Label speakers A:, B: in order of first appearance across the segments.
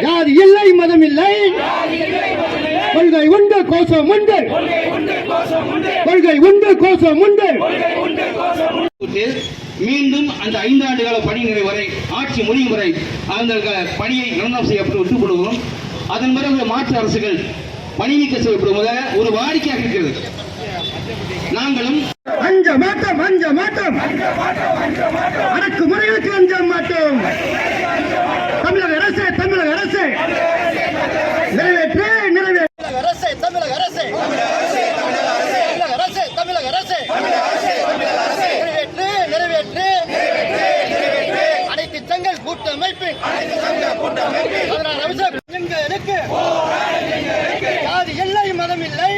A: ஜாதி இல்லை மதம் இல்லை, கொள்கை உண்டு கோஷம் உண்டு, கொள்கை உண்டு கோஷம் உண்டு.
B: மீண்டும் அந்த 5 ஆண்டு கால பணி நிறைவு வரை, ஆட்சி முடியும் வரை அந்த பணியை நிர்ணயம் செய்யப்பட்டு விட்டுக் கொடுக்கிறோம். அதன் பிறகு மாற்று அரசுகள் பணி நீக்க செய்யப்படுவதாக ஒரு வாடிக்கையாக இருக்கிறது. நாங்களும்
A: அஞ்ச மாட்டோம், அஞ்ச மாட்டோம், அடக்குமுறைகளுக்கு அஞ்ச மாட்டோம். தமிழக அரசு, தமிழக அரசு நிறைவேற்று, நிறைவேற்று. அரசு, தமிழக அரசு, தமிழக அரசு, தமிழக அரசு நிறைவேற்று, நிறைவேற்று. அனைத்து சங்கங்கள் கூட்டமைப்பின் 16 அம்சம் எங்களுக்கு ஜாதி இல்லை மதம் இல்லை,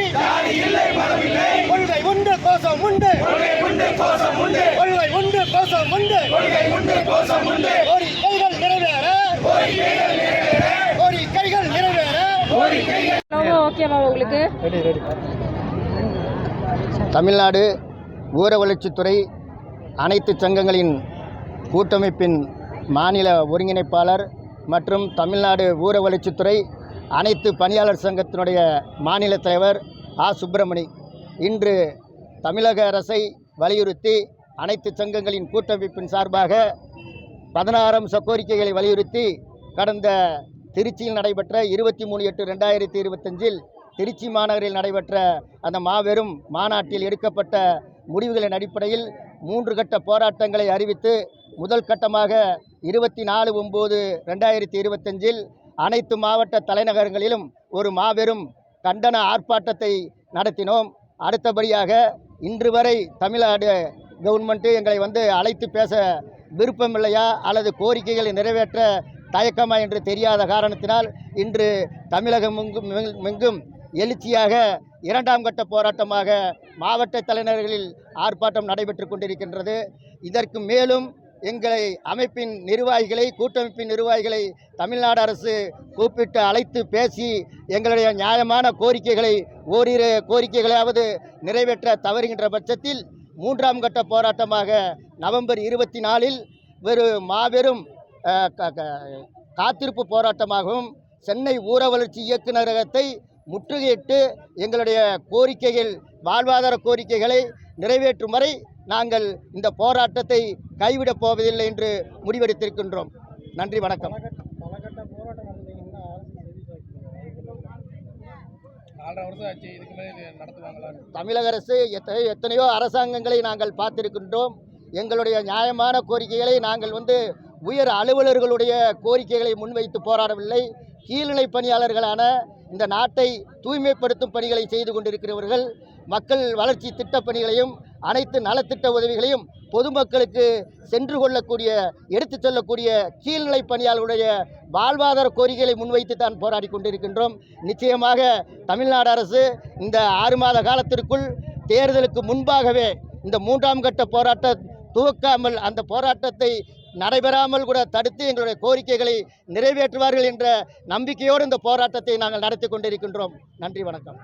A: கொள்கை உண்டு கோஷம் உண்டு, கொள்கை உண்டு கோஷம் உண்டு. கோரிக்கைகள் நிறைவேற, கோரிக்கைகள் நிறைவேற.
C: ஓகேவா உங்களுக்கு?
A: தமிழ்நாடு ஊர வளர்ச்சித்துறை அனைத்து சங்கங்களின் கூட்டமைப்பின் மாநில ஒருங்கிணைப்பாளர் மற்றும் தமிழ்நாடு ஊர வளர்ச்சித்துறை அனைத்து பணியாளர் சங்கத்தினுடைய மாநில தலைவர் சுப்பிரமணி இன்று தமிழக அரசை வலியுறுத்தி அனைத்து சங்கங்களின் கூட்டமைப்பின் சார்பாக 16 அம்ச கோரிக்கைகளை வலியுறுத்தி கடந்த திருச்சியில் நடைபெற்ற 23/8/2025 திருச்சி மாநகரில் நடைபெற்ற அந்த மாபெரும் மாநாட்டில் எடுக்கப்பட்ட முடிவுகளின் அடிப்படையில் 3 கட்ட போராட்டங்களை அறிவித்து முதல் கட்டமாக 24/9/2025 அனைத்து மாவட்ட தலைநகரங்களிலும் ஒரு மாபெரும் கண்டன ஆர்ப்பாட்டத்தை நடத்தினோம். அடுத்தபடியாக இன்று வரை தமிழ்நாடு கவர்மெண்ட்டு எங்களை அழைத்து பேச விருப்பமில்லையா அல்லது கோரிக்கைகளை நிறைவேற்ற தயக்கமா என்று தெரியாத காரணத்தினால் இன்று தமிழகம் எங்கும் எழுச்சியாக 2ஆம் கட்ட போராட்டமாக மாவட்ட தலைநகர்களில் ஆர்ப்பாட்டம் நடைபெற்று கொண்டிருக்கின்றது. இதற்கு மேலும் எங்களை அமைப்பின் நிர்வாகிகளை, கூட்டமைப்பின் நிர்வாகிகளை தமிழ்நாடு அரசு கூப்பிட்டு அழைத்து பேசி எங்களுடைய நியாயமான கோரிக்கைகளை ஓரிரு கோரிக்கைகளாவது நிறைவேற்ற தவறுகின்ற பட்சத்தில் 3ஆம் கட்ட போராட்டமாக நவம்பர் 24இல் ஒரு மாபெரும் காத்திருப்பு போராட்டமாகவும் சென்னை ஊர வளர்ச்சி இயக்குநரகத்தை முற்றுகையிட்டு எங்களுடைய கோரிக்கைகள், வாழ்வாதார கோரிக்கைகளை நிறைவேற்றும் வரை நாங்கள் இந்த போராட்டத்தை கைவிடப் போவதில்லை என்று முடிவெடுத்திருக்கின்றோம். நன்றி, வணக்கம். தமிழக அரசு எத்தனையோ அரசாங்கங்களை நாங்கள் பார்த்திருக்கின்றோம். எங்களுடைய நியாயமான கோரிக்கைகளை நாங்கள் உயர் அலுவலர்களுடைய கோரிக்கைகளை முன்வைத்து போராடவில்லை. கீழ்நிலை பணியாளர்களான இந்த நாட்டை தூய்மைப்படுத்தும் பணிகளை செய்து கொண்டிருக்கிறவர்கள், மக்கள் வளர்ச்சி திட்டப் பணிகளையும் அனைத்து நலத்திட்ட உதவிகளையும் பொதுமக்களுக்கு சென்று கொள்ளக்கூடிய, எடுத்துச் செல்லக்கூடிய கீழ்நிலை பணியாளர்களுடைய வாழ்வாதார கோரிக்கைகளை முன்வைத்து தான் போராடி கொண்டிருக்கின்றோம். நிச்சயமாக தமிழ்நாடு அரசு இந்த 6 மாத காலத்திற்குள் தேர்தலுக்கு முன்பாகவே இந்த 3ஆம் கட்ட போராட்டம் துவக்காமல் அந்த போராட்டத்தை நடைபெறாமல் கூட தடுத்து எங்களுடைய கோரிக்கைகளை நிறைவேற்றுவார்கள் என்ற நம்பிக்கையோடு இந்த போராட்டத்தை நாங்கள் நடத்தி கொண்டிருக்கின்றோம். நன்றி, வணக்கம்.